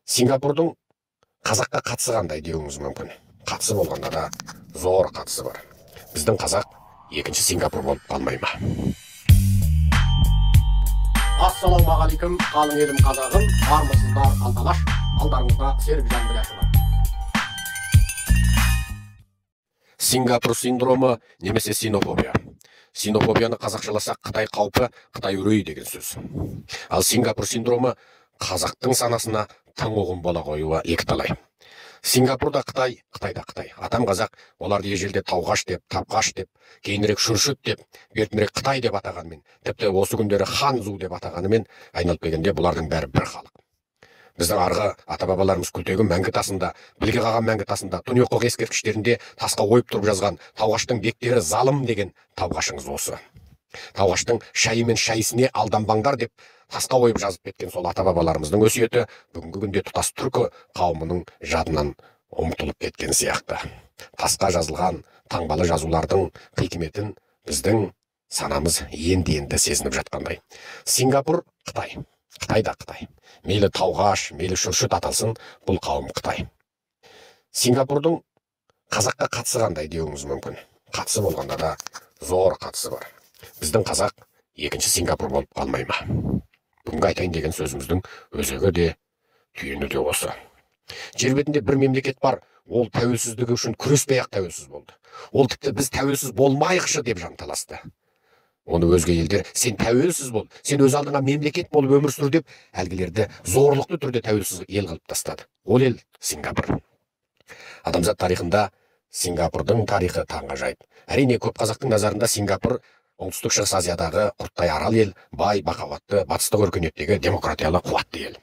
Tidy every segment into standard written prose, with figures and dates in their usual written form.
Сингапурдың қазаққа қатысы қандай деуіңіз мүмкін. Қатысы болғанда да зор қатысы бар. Біздің қазақ екінші Сингапур болып қалмай ма? Ассалаумағалейкум, қалың елім қазағым, армысыздар алталаш, алдарыңызда Серікжан Біләшұлы. Сингапур синдромы немесе синофобия. Синофобияны қазақшаласақ Қытай қаупі, Қытай үрейі деген сөз. Ал Сингапур синдромы қазақтың санасына таң оғын бола қоюы екіталай. Сингапурда Қытай, Қытайда Қытай. Атам қазақ, оларды ежелде тауғаш деп, тапқаш деп, кейінірек шүршіт деп, бертінірек Қытай деп атағанымен, тіпті осы күндері Ханзу деп атағанымен, айналып келгенде бұлардың бәрі бір халық. Біздің арғы ата-бабаларымыз күлтегі мәңгі тасында, білге қаған мәңгі тасында, түнеқоқ ескерткіштерінде тасқа ойып тұрып жазған тауғаштың бектері залым деген тауғашыңыз осы. Тауғаштың шайы мен шайысіне алданбаңдар деп тасқа ойып жазып кеткен сол ата-бабаларымыздың өсиеті бүгінгі күнде тұтас түркі қауымының жадынан ұмытылып кеткен сияқты. Тасқа жазылған таңбалы жазулардың хикметін біздің санамыз енді сезініп жатқандай. Сингапур Қытай, Қытайда Қытай. Мейлі тауғаш, мейлі шүршіт аталсын, бұл қауым Қытай. Сингапурдың қазаққа қатысы қандай деуіңіз мүмкін. Қатысы болғанда да зор қатысы бар. Біздің қазақ екінші Сингапур болып қалмай ма? Бүгінгі айтайын деген сөзіміздің өзегі де, түйіні де осы. Жер бетінде бір мемлекет бар, ол тәуелсіздігі үшін күреспей-ақ тәуелсіз болды. Ол тіпті біз тәуелсіз болмайықшы деп жанталасты. Оны өзге елдер, сен тәуелсіз бол, сен өз алдыңа мемлекет болып өмір сүр деп, әлгілерді зорлықты түрде тәуелсіз ел қылып тастады. Ол ел Сингапур. Адамзат тарихында Сингапурдың тарихы таңғажайып. Әрине, көп қазақтың назарында Сингапур оңтүстік шығыс Азиядағы құрттай арал ел, бай, бақуатты, батыстық өркениеттегі демократиялы қуатты ел.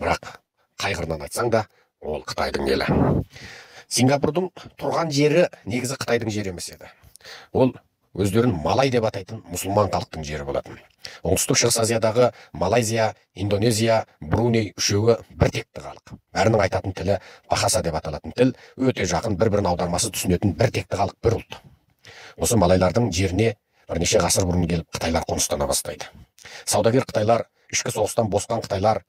Бірақ қайғырынан айтсаң да, ол Қытайдың елі. Сингапурдың тұрған жері негізі Қытайдың жері емес еді. Ол өздерін Малай деп атайтын мұсылман халықтың жері болатын. Оңтүстік шығыс Азиядағы Малайзия, Индонезия, Бруней үшеуі бір текті халық. Бәрінің айтатын тілі Бахаса деп аталатын тіл, өте жақын, бір-бірін аудармасы түсінетін бір текті халық, бір ұлт. Осы малайлардың жеріне бірнеше ғасыр бұрын келіп қытайлар қоныстана бастайды. Саудагер қытайлар, ішкі соғыстан босқан қытайлар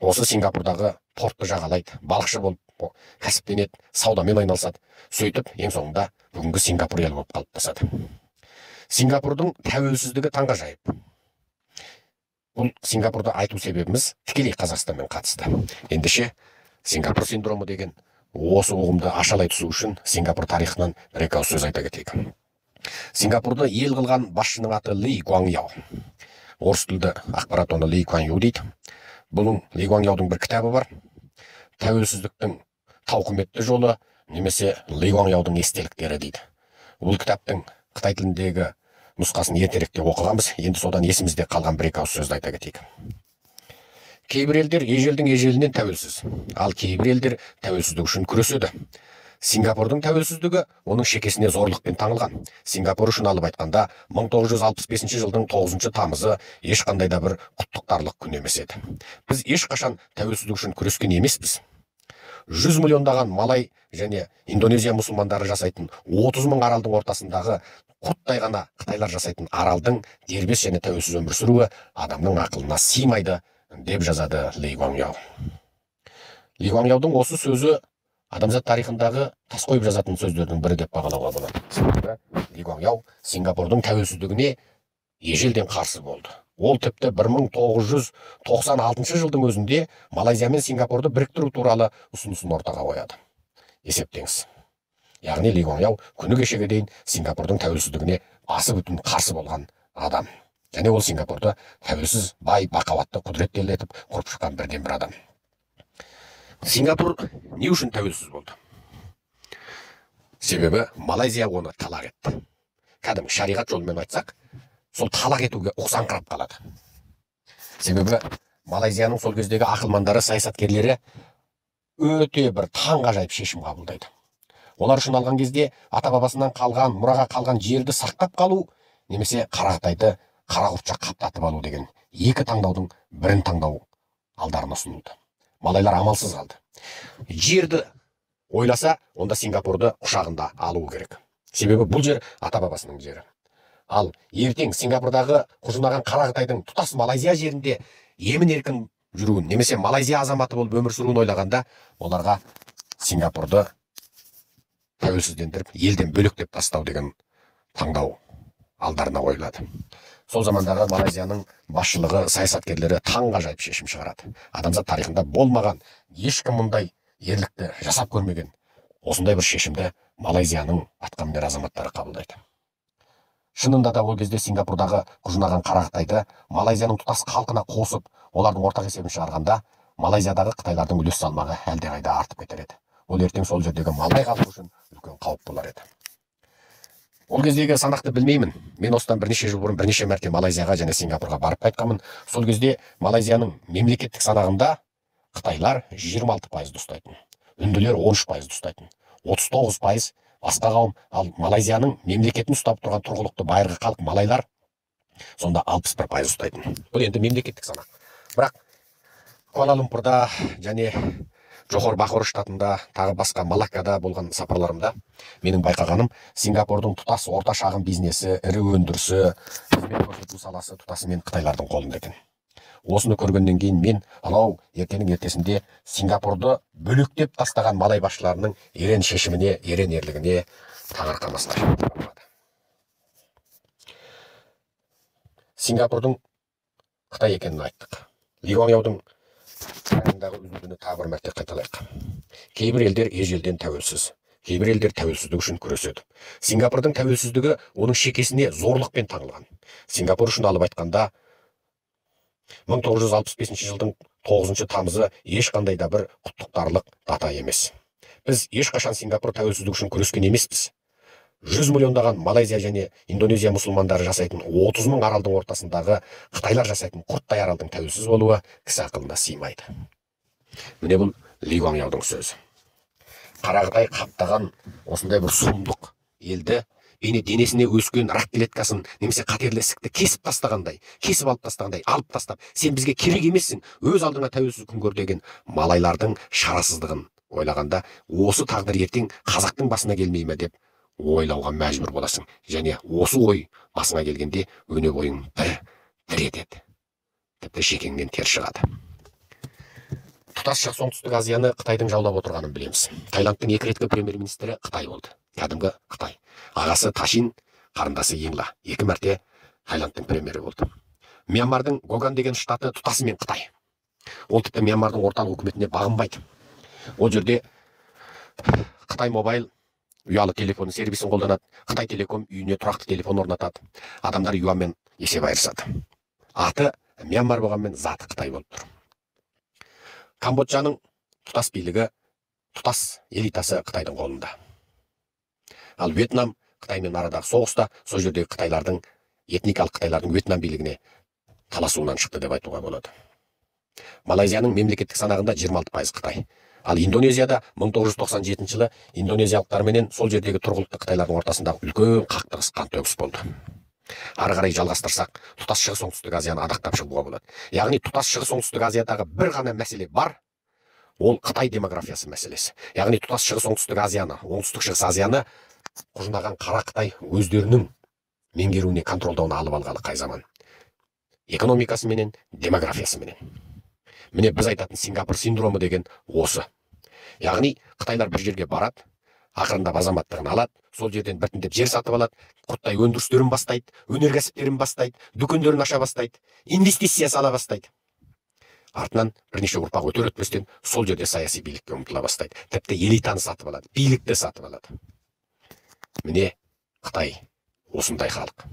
осы Сингапурдағы портты жағалайды, балықшы болып кәсіптенеді, саудамен айналысады. Сөйтіп, ең соңында бүгінгі Сингапур ел болып қалыптасады. Сингапурдың тәуелсіздігі таңғажайып. Бұл Сингапурды айту себебіміз тікелей Қазақстанмен қатысты. Ендеше Сингапур синдромы деген осы ұғымды ашалай түсу үшін Сингапур тарихынан бір-екі ауыз сөз айта кетейік. Сингапурды ел қылған басшының аты Ли Куан Яо. Орыс тілді ақпарат оны Ли Куан Ю дейді. Бұның Ли Куан Яудың бір кітабы бар. Тәуелсіздіктің тауқыметті жолы немесе Ли Куан Яудың естеліктері дейді. Бұл кітаптың Қытай тіліндегі нұсқасын ертеректе оқығанбыз, енді содан есімізде қалған бір-екі ауыз сөзді айта кетейік. Кейбір елдер ежелдің ежелінен тәуелсіз, ал кейбір елдер тәуелсіздік үшін күреседі. Сингапурдың тәуелсіздігі оның шекесіне зорлықпен таңылған. Сингапур үшін алып айтқанда 1965 жылдың 9 тамызы ешқандай да бір құттықтарлық күн емес еді. Біз ешқашан тәуелсіздік үшін күрескен емеспіз. 100 миллиондаған Малай және Индонезия мұсылмандары жасайтын 30 мың аралдың ортасындағы құттай ғана қытайлар жасайтын аралдың дербес және тәуелсіз өмір сүруі адамның ақылына сыймайды деп жазады Ли Куан Яо. Ли Куан Яудың осы сөзі адамзат тарихындағы тас қойып жазатын сөздердің бірі деп бағалауға болады. Себебі Ли Куан Яо Сингапурдың тәуелсіздігіне ежелден қарсы болды. Ол тіпті 1996 жылдың өзінде Малайзия мен Сингапурды біріктіру туралы ұсынысын ортаға қояды. Есептеңіз. Яғни Ли Куан Яо күні кешеге дейін Сингапурдың тәуелсіздігіне басы бүтін қарсы болған адам. Және ол Сингапурды тәуелсіз, бай, бақуатты, құдіретті ел етіп құрып шыққан бірден бір адам. Сингапур не үшін тәуелсіз болды? Себебі Малайзия оны талақ етті. Кәдімгі шариғат жолымен айтсақ, сол талақ етуге ұқсаңқырап қалады. Себебі Малайзияның сол кездегі ақылмандары, саясаткерлері өте бір таңғажайып шешім қабылдайды. Олар үшін алған кезде ата-бабасынан қалған, мұраға қалған жерді сақтап қалу, немесе Қарақытайды қара құртша қаптатып алу деген екі таңдаудың бірін таңдау алдарына ұсынылды. Малайлар амалсыз қалды. Жерді ойласа, онда Сингапурды құшағында алуы керек. Себебі бұл жер ата-бабасының жері. Ал ертең Сингапурдағы құжынаған Қарақытайдың тұтас Малайзия жерінде емін еркін жүруін немесе Малайзия азаматы болып өмір сүруін ойлағанда оларға Сингапурды тәуелсіздендіріп елден бөлектеп тастау деген таңдау алдарына қойылады. Сол замандағы Малайзияның басшылығы, саясаткерлері таңғажайып шешім шығарады. Адамзат тарихында болмаған, ешкім мұндай ерлікті жасап көрмеген осындай бір шешімді Малайзияның атқамінер азаматтары қабылдайды. Шынында да ол кезде Сингапурдағы құжынаған Қарақытайды Малайзияның тұтас халқына қосып, олардың ортақ есебін шығарғанда, Малайзиядағы қытайлардың үлес салмағы әлдеқайда артып кетер еді. Ол ертең сол жердегі малай халқы үшін үлкен қауіп болар еді. Ол кездегі санақты білмеймін. Мен осыдан бірнеше жыл бұрын бірнеше мәрте Малайзияға және Сингапурға барып қайтқанмын. Сол кезде Малайзияның мемлекеттік санағында қытайлар 26% ұстайтын, үнділер 13% ұстайтын, 39% басқа қауым, ал Малайзияның мемлекетін ұстап тұрған тұрғылықты байырғы халық малайлар сонда 61% ұстайтын. Бұл енді мемлекеттік санақ. Бірақ Куала-Лумпурда және Джохор-Бахор штатында, тағы басқа Малаккада болған сапарларымда менің байқағаным, Сингапурдың тұтас орта шағын бизнесі, ірі өндірісі, қызмет көрсету саласы тұтасымен қытайлардың қолында екен. Осыны көргеннен кейін мен анау ертеңнің ертесінде Сингапурды бөлектеп тастаған малай басшыларының ерен шешіміне, ерен ерлігіне таңырқамастай. Сингапурдың Қытай екенін айттық. Ли Куан Еудің тарихындағы үзіндіні тағы бір мәрте қайталайық. Кейбір елдер ежелден тәуелсіз, кейбір елдер тәуелсіздік үшін күреседі. Сингапурдың тәуелсіздігі оның шекесіне зорлықпен таңылған. Сингапур үшін алып айтқанда 1965 жылдың 9 тамызы ешқандай да бір құттықтарлық дата емес. Біз ешқашан Сингапур тәуелсіздік үшін күрескен емеспіз. 100 миллиондаған Малайзия және Индонезия мұсылмандары жасайтын 30 мың аралдың ортасындағы қытайлар жасайтын құрттай аралдың тәуелсіз болуы кісі ақылына сыймайды. Міне бұл Ли Куан Еудің сөзі. Қарақытай қаптаған осындай бір сұмдық елді бейне денесіне өскен рак клеткасын немесе қатерлі ісікті кесіп алып тастағандай алып тастап, сен бізге керек емессің, өз алдыңа тәуелсіз күн көр деген малайлардың шарасыздығын ойлағанда, осы тағдыр ертең қазақтың басына келмей ме деп ойлауға мәжбүр боласың. Және осы ой басыңа келгенде өне бойың бір етеді. Тіпті шекеңнен тер шығады. Тұтас шығыс оңтүстік Азияны Қытайдың жаулап отырғанын білеміз. Таиландтың 2 реткі премьер-министрі Қытай болды. Кәдімгі Қытай. Ағасы Ташин, қарындасы Йиңла 2 мәрте Таиландтың премьері болды. Мьянмардың Гоган деген штаты тұтасымен Қытай. Ол тіпті Мьянмардың орталық үкіметіне бағынбайды. Ол жерде Қытай мобайл ұялы телефон сервисін қолданады. Қытай телеком үйіне тұрақты телефон орнатады. Адамдар юанмен есеп айырысады. Аты Мьянмар болғанмен заты Қытай болып тұр. Камбоджаның тұтас билігі, тұтас элитасы Қытайдың қолында. Ал Вьетнам Қытаймен арадағы соғыста сол жердегі қытайлардың, этникалық қытайлардың Вьетнам билігіне таласуынан шықты деп айтуға болады. Малайзияның мемлекеттік санағында 26% Қытай. Ал Индонезияда 1997 жылы индонезиялықтар менен сол жердегі тұрғылықты қытайлардың ортасындағы үлкен қақтығыс, қантөгіс болды. Ары қарай жалғастырсақ, тұтас шығыс оңтүстік Азияны адақтап шығуға болады. Яғни тұтас шығыс оңтүстік Азиядағы бір ғана мәселе бар, ол Қытай демографиясы мәселесі. Яғни тұтас шығыс оңтүстік Азияны, оңтүстік шығыс Азияны құжынаған қара Қытай өздерінің меңгеруіне, контролдауына алып алғалы қай заман. Экономикасы менен, демографиясы менен. Міне біз айтатын Сингапур синдромы деген осы. Яғни Қытайлар бір жерге барады, ақырында азаматтығын алады, сол жерден біртіндеп жер сатып алады, құрттай өндірістерін бастайды, өнеркәсіптерін бастайды, дүкендерін аша бастайды, инвестиция сала бастайды. Артынан бірнеше ұрпақ өтер өтпестен сол жерде саяси билікке ұмтыла бастайды. Тіпті элитаны сатып алады, билікті сатып алады. Міне Қытай осындай халық.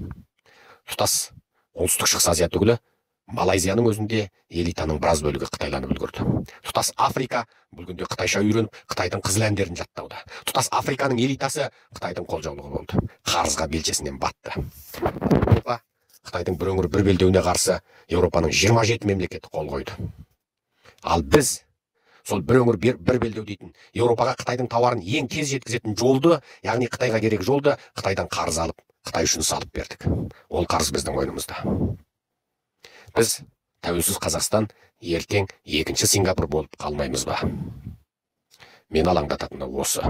Тұтас оңтүстік шығыс Азия түгілі Малайзияның өзінде элитаның біраз бөлігі қытайланып үлгерді. Тұтас Африка бүгінде қытайша үйреніп, Қытайдың қызыл әндерін жаттауда. Тұтас Африканың элитасы Қытайдың қолжаулығы болды. Қарызға белшесінен батты. Еуропа Қытайдың бір өңір бір белдеуіне қарсы Еуропаның 27 мемлекеті қол қойды. Ал біз сол бір өңір бір белдеу дейтін Еуропаға Қытайдың тауарын ең тез жеткізетін жолды, яғни Қытайға керек жолды Қытайдан қарыз алып, Қытай үшін салып бердік. Ол қарыз біздің мойнымызда. Біз тәуелсіз Қазақстан ертең екінші Сингапур болып қалмаймыз ба? Мен алаңдататыны осы.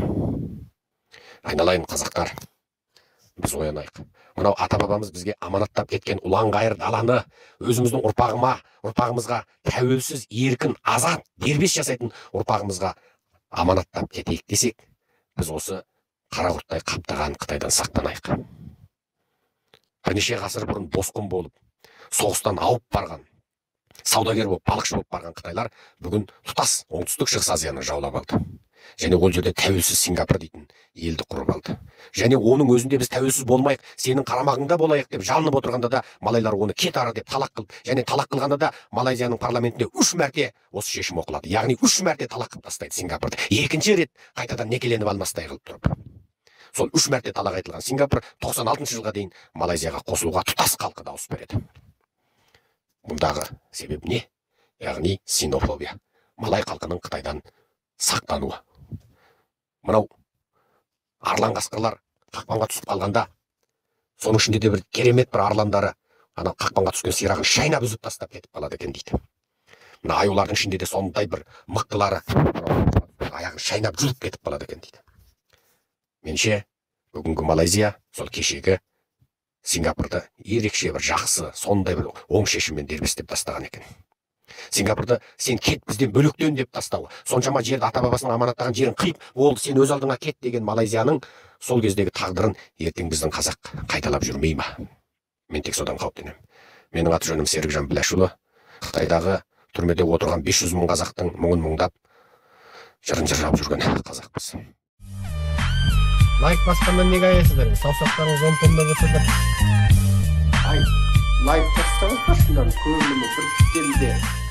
Айналайын қазақтар, біз оянайық. Мынау ата бабамыз бізге аманаттап кеткен ұлан ғайыр даланы өзіміздің ұрпағымызға тәуелсіз, еркін, азат, дербес жасайтын ұрпағымызға аманаттап кетейік десек, біз осы қара құрттай қаптаған Қытайдан сақтанайық. Бірнеше ғасыр бұрын босқын болып, соғыстан ауып барған, саудагер болып, балықшы болып барған қытайлар бүгін тұтас оңтүстік шығыс Азияны жаулап алды. Және ол жерде тәуелсіз Сингапур дейтін елді құрып алды. Және оның өзінде біз тәуелсіз болмайық, сенің қарамағыңда болайық деп жалынып отырғанда да малайлар оны кет ара деп талақ қылып, және талақ қылғанда да Малайзияның парламентінде 3 мәрте осы шешім оқылады. Яғни 3 мәрте талақ қылып тастайды Сингапурды. Екінші рет қайтадан некеленіп алмастай қылып тұрып. Сол 3 мәрте талақ айтылған Сингапур 96 жылға дейін Малайзияға қосылуға тұтас халқы дауыс береді. Бұндағы себеп не? Яғни синофобия. Малай халқының Қытайдан сақтануы. Мынау арлан қасқырлар қақпанға түсіп қалғанда, соның ішінде де бір керемет бір арландары ана қақпанға түскен сирағын шайнап үзіп тастап кетіп қалады екен дейді. Мына аюлардың ішінде де сондай бір мықтылары аяғын шайнап жұлып кетіп қалады екен дейді. Менше бүгінгі Малайзия сол кешегі Сингапурды ерекше бір жақсы, сондай бір оң шешіммен дербестеп тастаған екен. Сингапурды сен кет бізден бөлектен деп тастау, соншама жерді ата бабасының аманаттаған жерін қиып, ол сен өз алдыңа кет деген Малайзияның сол кездегі тағдырын ертең біздің қазақ қайталап жүрмей ма? Мен тек содан қауіптенемін. Менің аты жөнім Серікжан Біләшұлы. Қытайдағы түрмеде отырған 500 мың қазақтың мұңын мұңдап, жырын жырлап жүрген қазақпыз. Лайк басқаннан неге аясыздар? Саусақтарыңыз 10 тонна болса да. Лайк бассаңыз шындан көңіліме бір келді.